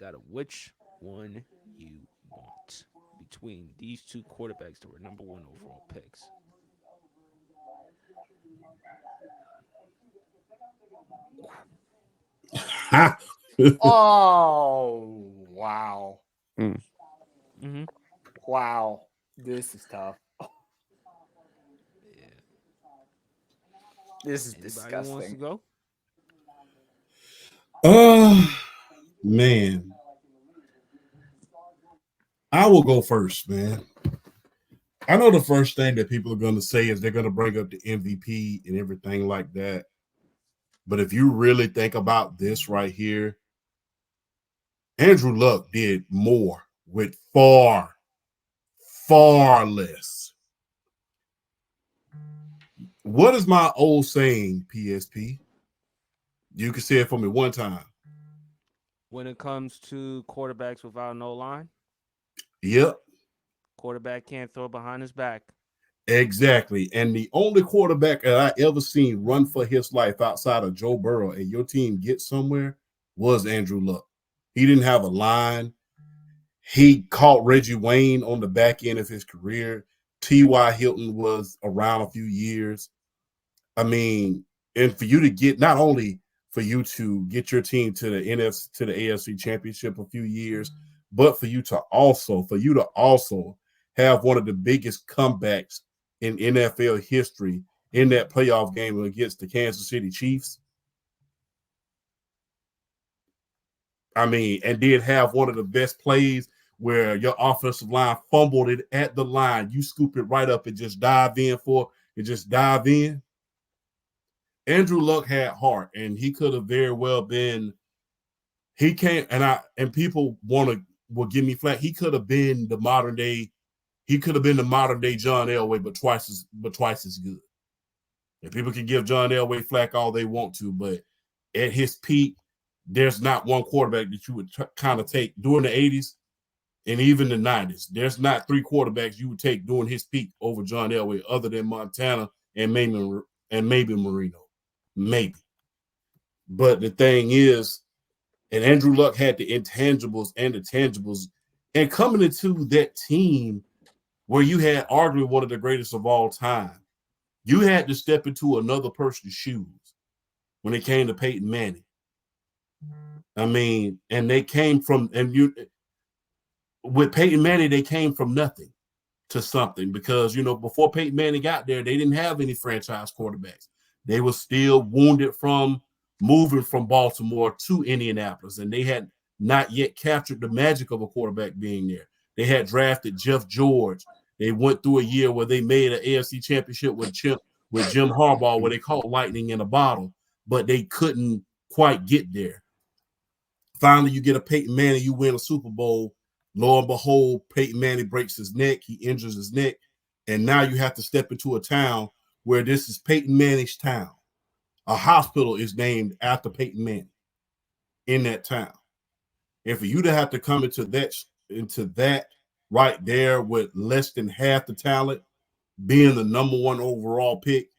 got which one you want between these two quarterbacks that were number one overall picks. Ha! Oh, wow. Mm. Mm-hmm. Wow. This is tough. Yeah. This is Anybody who wants to disgusting. go? Oh, man. I will go first, man. I know the first thing that people are going to say is they're going to bring up the MVP and everything like that. But if you really think about this right here, Andrew Luck did more with far, far less. What is my old saying, PSP? You can say it for me one time. When it comes to quarterbacks without no line, Yep, quarterback can't throw behind his back. exactly. And the only quarterback that I ever seen run for his life outside of Joe Burrow and your team get somewhere was Andrew Luck. He didn't have a line. He caught Reggie Wayne on the back end of his career. T.Y. Hilton was around a few years. I mean, and for you to get not only for you to get your team to the NFC to the AFC Championship a few years, but for you to also have one of the biggest comebacks in NFL history in that playoff game against the Kansas City Chiefs. I mean, and did have one of the best plays where your offensive line fumbled it at the line. You scoop it right up and just dive in for and just dive in. Andrew Luck had heart, and he could have very well been. He came and people will give me flat. He could have been the modern day. He could have been the modern day John Elway, but twice as good. And people can give John Elway flack all they want to, but at his peak, there's not one quarterback that you would kind of take during the 80s and even the 90s. There's not three quarterbacks you would take during his peak over John Elway other than Montana and maybe Marino. Maybe. But the thing is, and Andrew Luck had the intangibles and the tangibles. And coming into that team where you had arguably one of the greatest of all time, you had to step into another person's shoes when it came to Peyton Manning. I mean, and they came from, and you, with Peyton Manning, they came from nothing to something because, before Peyton Manning got there, they didn't have any franchise quarterbacks. They were still wounded from moving from Baltimore to Indianapolis, and they had not yet captured the magic of a quarterback being there. They had drafted Jeff George. They went through a year where they made an AFC championship with Jim Harbaugh, where they caught lightning in a bottle, but they couldn't quite get there. Finally, you get a Peyton Manning, you win a Super Bowl. Lo and behold, Peyton Manning breaks his neck. He injures his neck. And now you have to step into a town where this is Peyton Manning's town. A hospital is named after Peyton Manning in that town. And for you to have to come into that right there with less than half the talent, being the number one overall pick,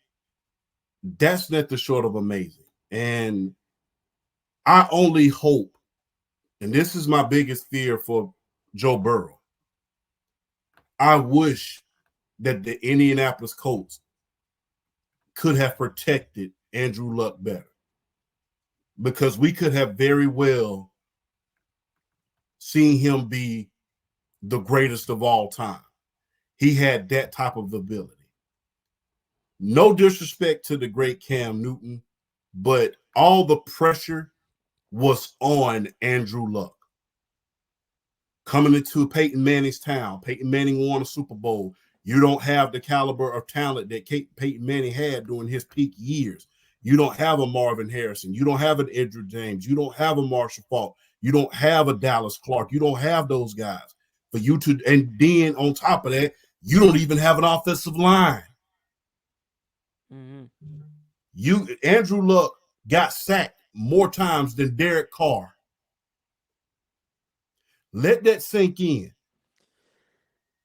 that's nothing short of amazing. And I only hope, and this is my biggest fear for Joe Burrow, I wish that the Indianapolis Colts could have protected Andrew Luck better because we could have very well seen him be the greatest of all time. He had that type of ability. No disrespect to the great Cam Newton, but all the pressure was on Andrew Luck. Coming into Peyton Manning's town, Peyton Manning won a Super Bowl. You don't have the caliber of talent that Peyton Manning had during his peak years. You don't have a Marvin Harrison. You don't have an Edgerrin James. You don't have a Marshall Faulk. You don't have a Dallas Clark. You don't have those guys. For you to, and then on top of that, you don't even have an offensive line. Mm-hmm. Andrew Luck got sacked more times than Derek Carr. Let that sink in.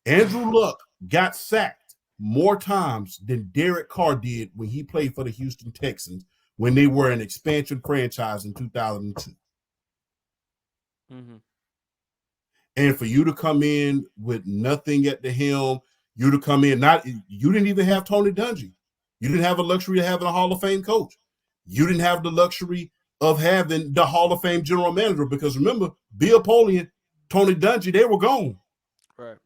Andrew Luck got sacked more times than Derek Carr did when he played for the Houston Texans when they were an expansion franchise in 2002. Mm-hmm. And for you to come in with nothing at the helm, you to come in, you didn't even have Tony Dungy. You didn't have a luxury of having a Hall of Fame coach. You didn't have the luxury of having the Hall of Fame general manager, because remember, Bill Polian, Tony Dungy, they were gone. Right.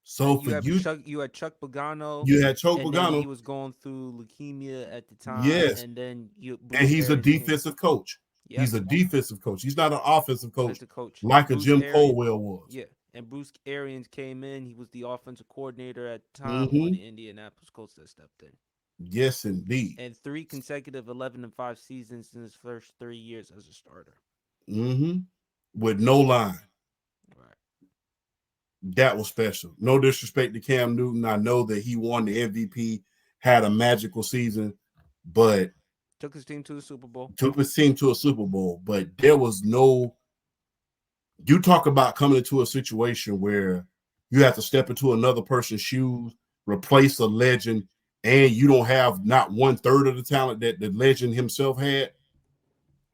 So You for have you, you had Chuck Pagano, you had Choke and then he Pagano. was going through leukemia at the time, Yes. and then And Bruce he's a Arians came. defensive coach. Yep, He's a defensive coach. He's not an offensive coach defensive coach. like a Bruce Jim Arians, Colwell was. yeah, and Bruce Arians came in. He was the offensive coordinator at the time for Mm-hmm. the Indianapolis Colts that stepped in. Yes, indeed. And 3 consecutive 11-5 seasons in his first 3 years as a starter. Mm-hmm. With no line. Right. That was special. No disrespect to Cam Newton. I know that he won the MVP, had a magical season, but Took his team to the Super Bowl. took his team to a Super Bowl. But there was no. You talk about coming into a situation where you have to step into another person's shoes, replace a legend, and you don't have not 1/3 of the talent that the legend himself had,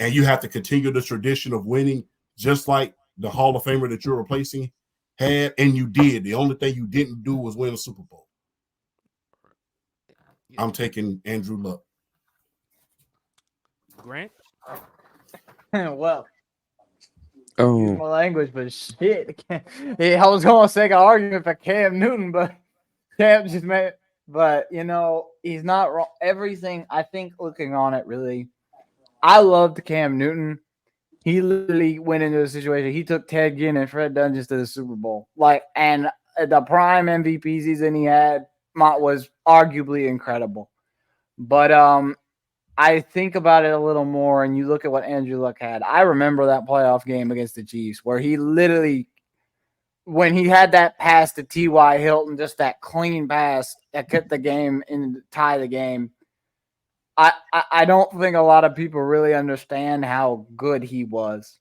and you have to continue the tradition of winning, just like the Hall of Famer that you're replacing had, and you did. The only thing you didn't do was win a Super Bowl. Yeah. I'm taking Andrew Luck. Grant? Well, use Oh, my language, but shit. Yeah, I was going to make an argument for Cam Newton, but Cam just made. But he's not wrong. Everything I think, looking on it, really, I loved Cam Newton. He literally went into a situation. He took Ted Ginn and Fred Dungy to the Super Bowl. And the prime MVP season he had was arguably incredible. But I think about it a little more, and you look at what Andrew Luck had. I remember that playoff game against the Chiefs where he literally, when he had that pass to T.Y. Hilton, just that clean pass that kept the game and tie the game. I don't think a lot of people really understand how good he was.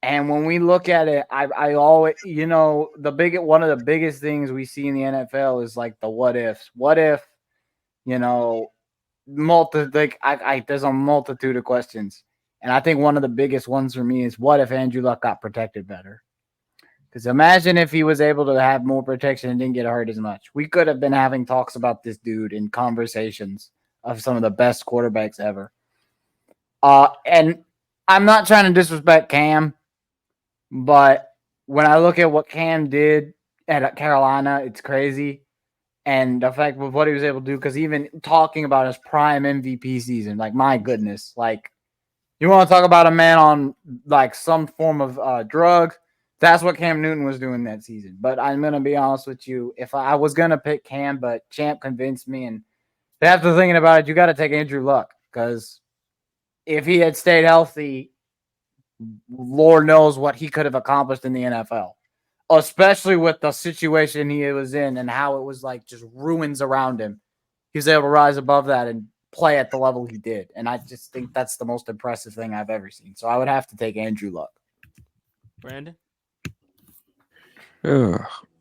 And when we look at it, I always, one of the biggest things we see in the NFL is like the what ifs. What if, there's a multitude of questions. And I think one of the biggest ones for me is what if Andrew Luck got protected better? Because imagine if he was able to have more protection and didn't get hurt as much. We could have been having talks about this dude in conversations of some of the best quarterbacks ever. And I'm not trying to disrespect Cam, but when I look at what Cam did at Carolina, it's crazy. And the fact of what he was able to do, because even talking about his prime MVP season, like, my goodness, like, you want to talk about a man on like some form of drug, that's what Cam Newton was doing that season. But I'm going to be honest with you. If I was going to pick Cam, but Champ convinced me, and after thinking about it, you got to take Andrew Luck, because if he had stayed healthy, Lord knows what he could have accomplished in the NFL, especially with the situation he was in and how it was like just ruins around him. He was able to rise above that and play at the level he did. And I just think that's the most impressive thing I've ever seen. So I would have to take Andrew Luck. Brandon? yeah.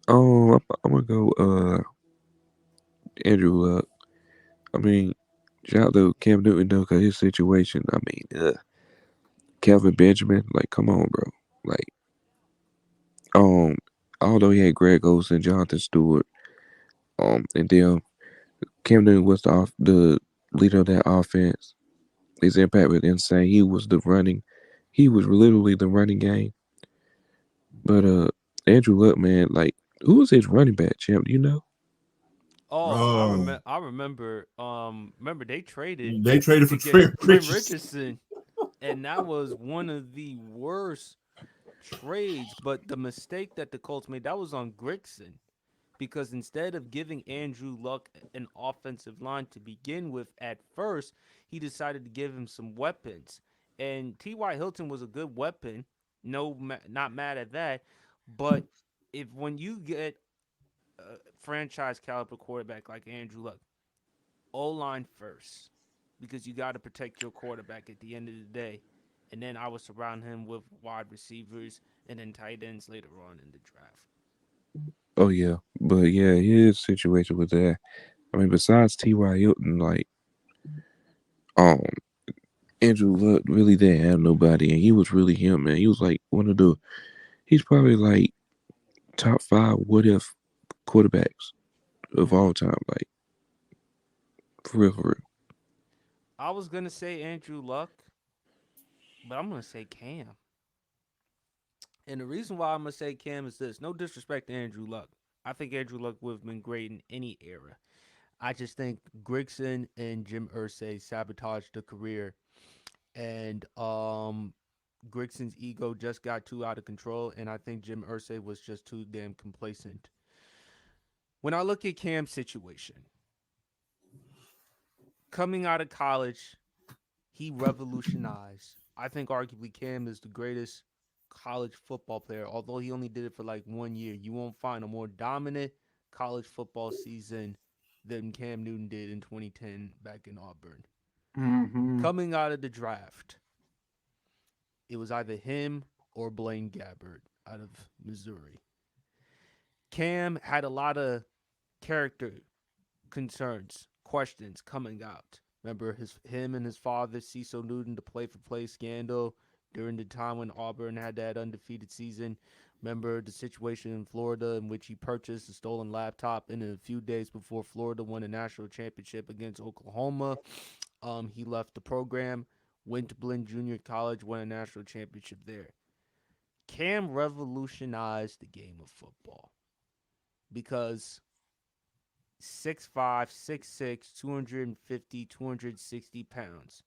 I'm gonna go Andrew Luck. I mean, shout out to Cam Newton though, cause his situation. I mean, Kelvin Benjamin, like, come on, bro. Like, although he had Greg Olsen, Jonathan Stewart, and then Cam Newton was the leader of that offense. His impact was insane. He was literally the running game. But Andrew Luck, man, like, who was his running back, champ? Do you know? Oh, I remember. Remember they traded They traded for to Trent get Trent Richardson. Richardson, and that was one of the worst trades. But the mistake that the Colts made, that was on Grigson, because instead of giving Andrew Luck an offensive line to begin with at first, he decided to give him some weapons. And T.Y. Hilton was a good weapon. No, not mad at that. But when you get a franchise caliber quarterback like Andrew Luck, O-line first, because you got to protect your quarterback at the end of the day. And then I would surround him with wide receivers and then tight ends later on in the draft. Oh yeah, but yeah, his situation was that. I mean, besides T.Y. Hilton, like, um, Andrew Luck really didn't have nobody, and he was really him, man. He was like one of the. He's probably like top 5 what if quarterbacks of all time. Like for real, for real. I was gonna say Andrew Luck, but I'm gonna say Cam. And the reason why I'm gonna say Cam is this: no disrespect to Andrew Luck. I think Andrew Luck would have been great in any era. I just think Grigson and Jim Irsay sabotaged the career, and Grigson's ego just got too out of control, and I think Jim Irsay was just too damn complacent. When I look at Cam's situation, coming out of college, he revolutionized. I think arguably Cam is the greatest college football player, although he only did it for like 1 year. You won't find a more dominant college football season than Cam Newton did in 2010 back in Auburn. Mm-hmm. Coming out of the draft, it was either him or Blaine Gabbert out of Missouri. Cam had a lot of character concerns, questions coming out. Remember him and his father, Cecil Newton, the play-for-play scandal during the time when Auburn had that undefeated season. Remember the situation in Florida in which he purchased a stolen laptop, and a few days before Florida won a national championship against Oklahoma, he left the program, went to Blinn Junior College, won a national championship there. Cam revolutionized the game of football because 6'5", 6'6", 250, 260 pounds,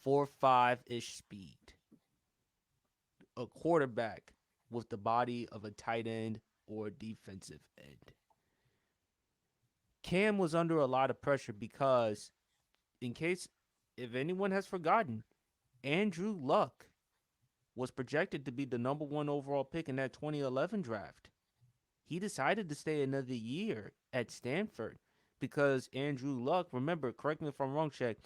4'5" speed. A quarterback with the body of a tight end or a defensive end. Cam was under a lot of pressure because, if anyone has forgotten, Andrew Luck was projected to be the number 1 overall pick in that 2011 draft. He decided to stay another year at Stanford because Andrew Luck, remember, correct me if I'm wrong, Shaq,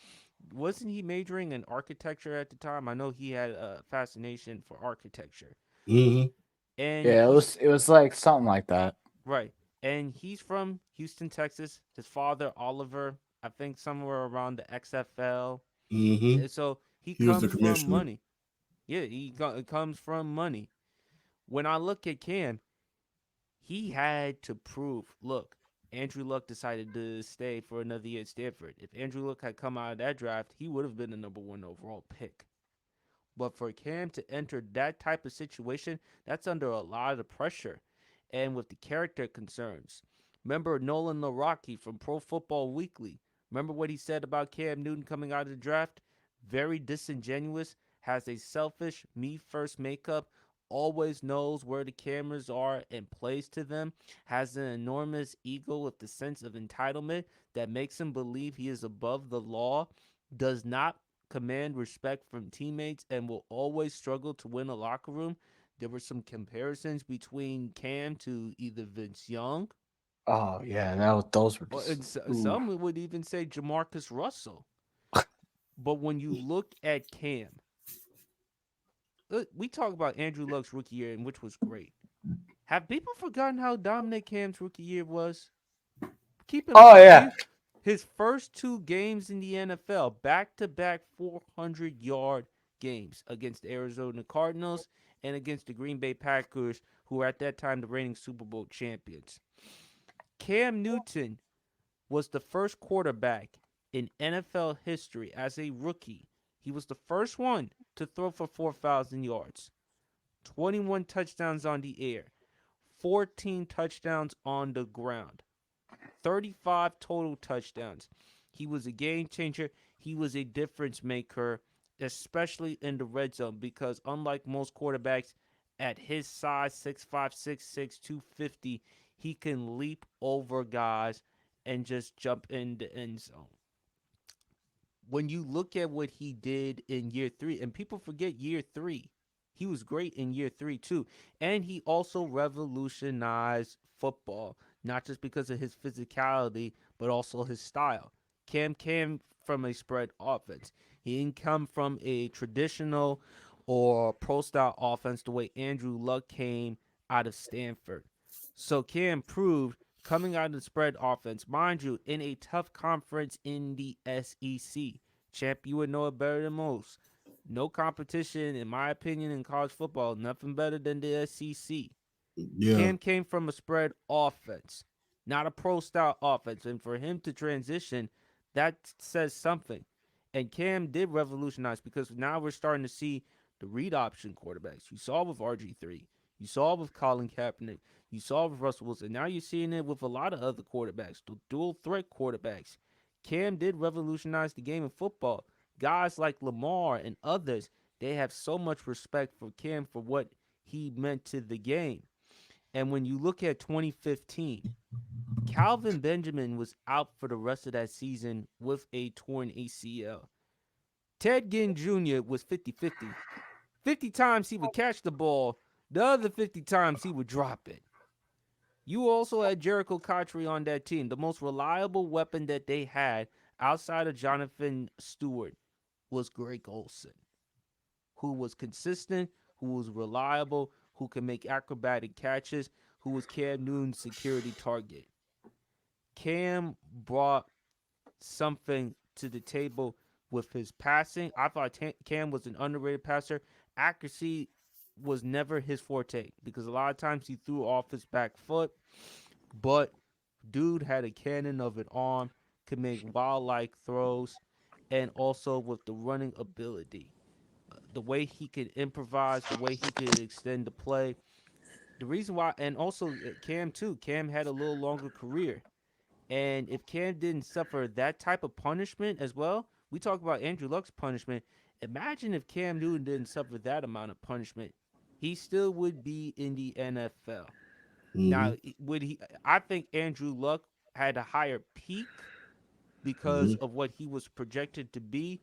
wasn't he majoring in architecture at the time? I know he had a fascination for architecture. Mm-hmm. And Yeah, it was like something like that. right. And he's from Houston, Texas. His father, Oliver, I think somewhere around the XFL. Mm-hmm. And so he He was the comes from commissioner. money. Yeah, comes from money. When I look at Cam, he had to prove, look, Andrew Luck decided to stay for another year at Stanford. If Andrew Luck had come out of that draft, he would have been the number 1 overall pick. But for Cam to enter that type of situation, that's under a lot of pressure. And with the character concerns. Remember Nolan Larocque from Pro Football Weekly. Remember what he said about Cam Newton coming out of the draft? Very disingenuous, has a selfish, me first makeup, always knows where the cameras are and plays to them, has an enormous ego with the sense of entitlement that makes him believe he is above the law, does not command respect from teammates, and will always struggle to win a locker room. There were some comparisons between Cam to either Vince Young, Oh yeah, those were or just some would even say Jamarcus Russell. But when you look at Cam, we talk about Andrew Luck's rookie year, which was great. Have people forgotten how dominant Cam's rookie year was? Keep in Oh mind, yeah. his first 2 games in the NFL, back-to-back 400-yard games against the Arizona Cardinals and against the Green Bay Packers, who were at that time the reigning Super Bowl champions. Cam Newton was the first quarterback in NFL history as a rookie. He was the first one to throw for 4,000 yards, 21 touchdowns on the air, 14 touchdowns on the ground, 35 total touchdowns. He was a game changer. He was a difference maker, especially in the red zone, because unlike most quarterbacks at his size, 6'5", 6'6", 250, he can leap over guys and just jump in the end zone. When you look at what he did in year 3, and people forget year 3, he was great in year 3 too. And he also revolutionized football, not just because of his physicality, but also his style. Cam came from a spread offense. He didn't come from a traditional or pro style offense the way Andrew Luck came out of Stanford. So Cam proved coming out of the spread offense, mind you, in a tough conference in the SEC. Champ, you would know it better than most. No competition, in my opinion, in college football. Nothing better than the SEC. Yeah. Cam came from a spread offense, not a pro style offense. And for him to transition, that says something. And Cam did revolutionize because now we're starting to see the read option quarterbacks. You saw with RG3, you saw with Colin Kaepernick, you saw with Russell Wilson. Now you're seeing it with a lot of other quarterbacks, the dual threat quarterbacks. Cam did revolutionize the game of football. Guys like Lamar and others, they have so much respect for Cam for what he meant to the game. And when you look at 2015, Calvin Benjamin was out for the rest of that season with a torn ACL. Ted Ginn Jr. was 50-50. 50 times he would catch the ball, the other 50 times he would drop it. You also had Jericho Cotchery on that team. The most reliable weapon that they had outside of Jonathan Stewart was Greg Olsen, who was consistent, who was reliable, who can make acrobatic catches, who was Cam Newton's security target. Cam brought something to the table with his passing. I thought Cam was an underrated passer. Accuracy was never his forte because a lot of times he threw off his back foot, but dude had a cannon of an arm, could make wild-like throws, and also with the running ability. The way he could improvise, the way he could extend the play. The reason why, and also Cam too, Cam had a little longer career. And if Cam didn't suffer that type of punishment as well, we talk about Andrew Luck's punishment. Imagine if Cam Newton didn't suffer that amount of punishment. He still would be in the NFL. Now, would he? I think Andrew Luck had a higher peak because of what he was projected to be.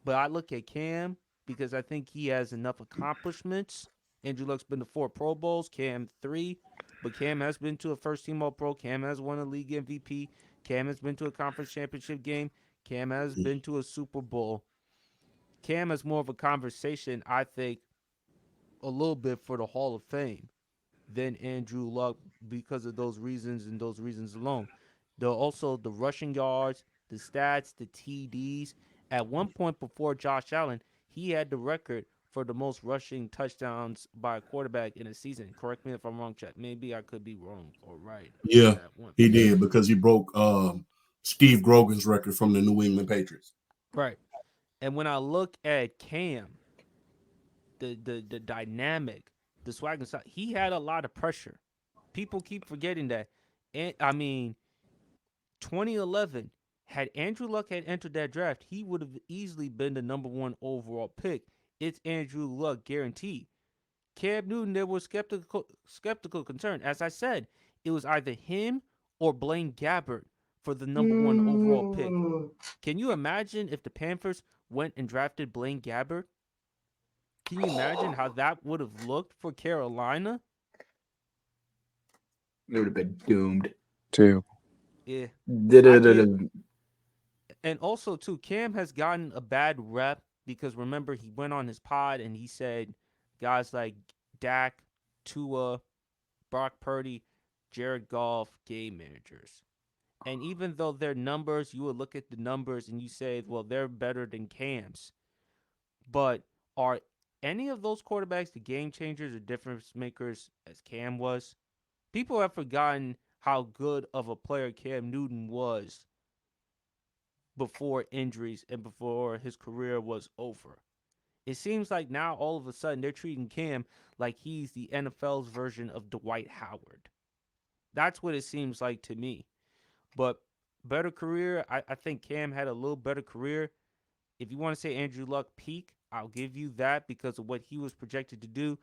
But I look at Cam because I think he has enough accomplishments. Andrew Luck's been to 4 Pro Bowls, Cam 3. But Cam has been to a first-team All-Pro. Cam has won a league MVP. Cam has been to a conference championship game. Cam has been to a Super Bowl. Cam has more of a conversation, I think, a little bit for the Hall of Fame than Andrew Luck because of those reasons and those reasons alone. Also the rushing yards, the stats, the TDs. At one point before Josh Allen, he had the record for the most rushing touchdowns by a quarterback in a season. Correct me if I'm wrong, Chat. Maybe I could be wrong or right. Yeah, he did because he broke Steve Grogan's record from the New England Patriots. Right. And when I look at Cam, the dynamic, the swag and stuff, he had a lot of pressure. People keep forgetting that. And I mean, 2011, had Andrew Luck had entered that draft, he would have easily been the number 1 overall pick. It's Andrew Luck guaranteed. Cam Newton, there was skeptical concern. As I said, it was either him or Blaine Gabbert for the number 1 overall pick. Can you imagine if the Panthers went and drafted Blaine Gabbert? Can you imagine how that would have looked for Carolina? It would have been doomed. Terrible. Yeah. And And also, too, Cam has gotten a bad rep because remember, he went on his pod and he said guys like Dak, Tua, Brock Purdy, Jared Goff, game managers. And even though their numbers, you would look at the numbers and you say, well, they're better than Cam's. But are any of those quarterbacks the game changers or difference makers as Cam was? People have forgotten how good of a player Cam Newton was before injuries and before his career was over. It seems like now all of a sudden they're treating Cam like he's the NFL's version of Dwight Howard. That's what it seems like to me. But better career, I think Cam had a little better career. If you want to say Andrew Luck peak, I'll give you that because of what he was projected to do.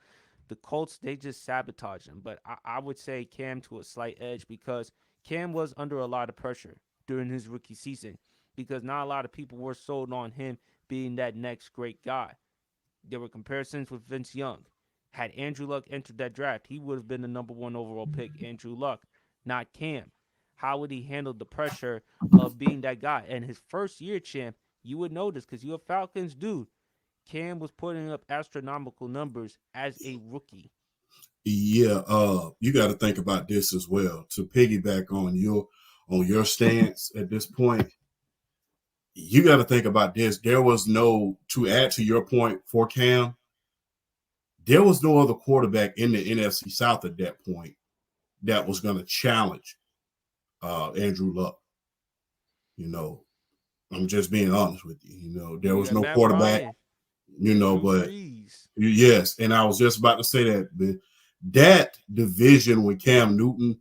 The Colts, they just sabotaged him. But I would say Cam to a slight edge because Cam was under a lot of pressure during his rookie season because not a lot of people were sold on him being that next great guy. There were comparisons with Vince Young. Had Andrew Luck entered that draft, he would have been the number 1 overall pick. Andrew Luck, not Cam. How would he handle the pressure of being that guy? And his first year, champ, you would notice because you're a Falcons dude. Cam was putting up astronomical numbers as a rookie. Yeah, you got to think about this as well. To piggyback on your stance at this point, you got to think about this. There was no, to add to your point for Cam, there was no other quarterback in the NFC South at that point that was going to challenge Andrew Luck. You know, I'm just being honest with you. You know, there You was got no Matt quarterback, Ryan, you know, Drew but Brees. yes. And I was just about to say that division with Cam Newton,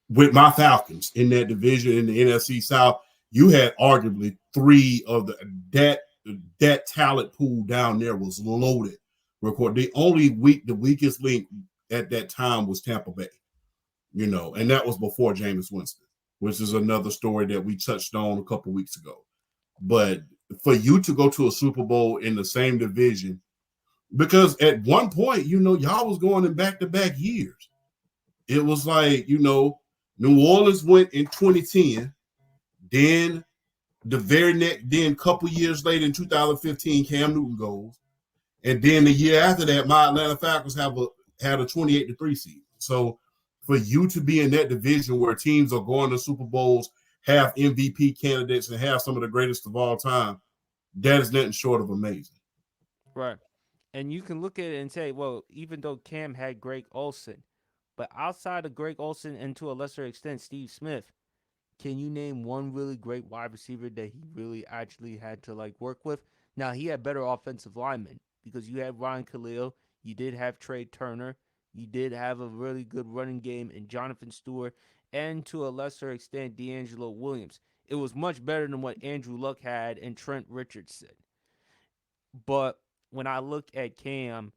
with my Falcons in that division in the NFC South, you had arguably three of that talent pool down there was loaded. Record the weakest link at that time was Tampa Bay, you know, and that was before Jameis Winston, which is another story that we touched on a couple weeks ago. But for you to go to a Super Bowl in the same division, because at one point, you know, y'all was going in back-to-back years. It was like, you know, New Orleans went in 2010, then then a couple years later in 2015, Cam Newton goes. And then the year after that, my Atlanta Falcons had a 28-3 season. So for you to be in that division where teams are going to Super Bowls, have MVP candidates, and have some of the greatest of all time, that is nothing short of amazing. Right. And you can look at it and say, well, even though Cam had Greg Olsen, but outside of Greg Olsen and to a lesser extent Steve Smith, can you name one really great wide receiver that he really actually had to like work with? Now he had better offensive linemen because you had Ryan Khalil, you did have Trey Turner, you did have a really good running game in Jonathan Stewart, and to a lesser extent D'Angelo Williams. It was much better than what Andrew Luck had and Trent Richardson. But when I look at Cam,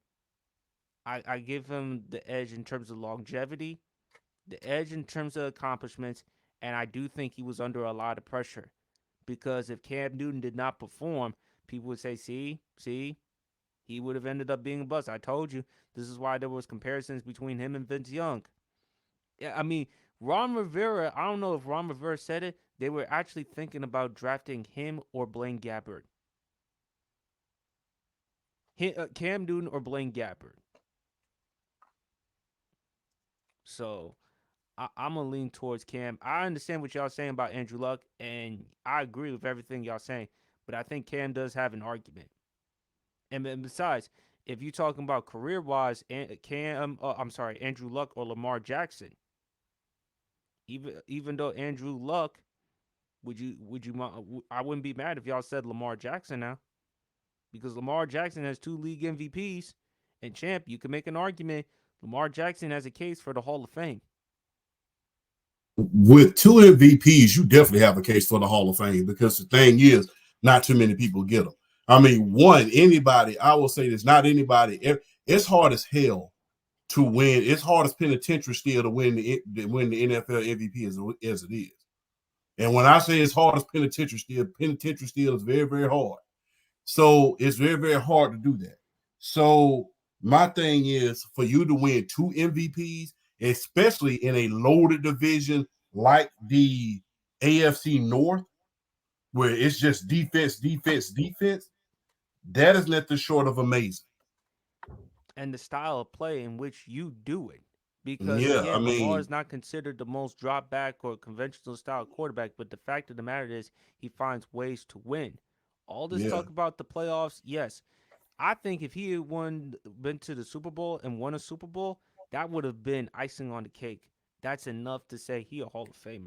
I give him the edge in terms of longevity, the edge in terms of accomplishments, and I do think he was under a lot of pressure. Because if Cam Newton did not perform, people would say, see, he would have ended up being a bust. I told you. This is why there was comparisons between him and Vince Young. Yeah, I mean, Ron Rivera, I don't know if Ron Rivera said it, they were actually thinking about drafting him or Blaine Gabbert. Cam Newton or Blaine Gabbert. So I'm gonna lean towards Cam. I understand what y'all saying about Andrew Luck, and I agree with everything y'all saying. But I think Cam does have an argument. And then besides, if you're talking about career wise, Andrew Luck or Lamar Jackson. Even though Andrew Luck, I wouldn't be mad if y'all said Lamar Jackson now, because Lamar Jackson has 2 league MVPs, and champ, you can make an argument. Lamar Jackson has a case for the Hall of Fame. With 2 MVPs, you definitely have a case for the Hall of Fame because the thing is, not too many people get them. I mean, I will say this, not anybody. It's hard as hell to win. It's hard as penitentiary still to win the NFL MVP as it is. And when I say it's hard as penitentiary still is very, very hard. So it's very, very hard to do that. So my thing is for you to win 2 MVPs, especially in a loaded division like the AFC North, where it's just defense, defense, defense, that is nothing short of amazing. And the style of play in which you do it. Because Yeah, I again, Lamar mean, is not considered the most drop back or conventional style quarterback, but the fact of the matter is he finds ways to win. All this yeah. talk about the playoffs, yes. I think if he had been to the Super Bowl and won a Super Bowl, that would have been icing on the cake. That's enough to say he a Hall of Famer.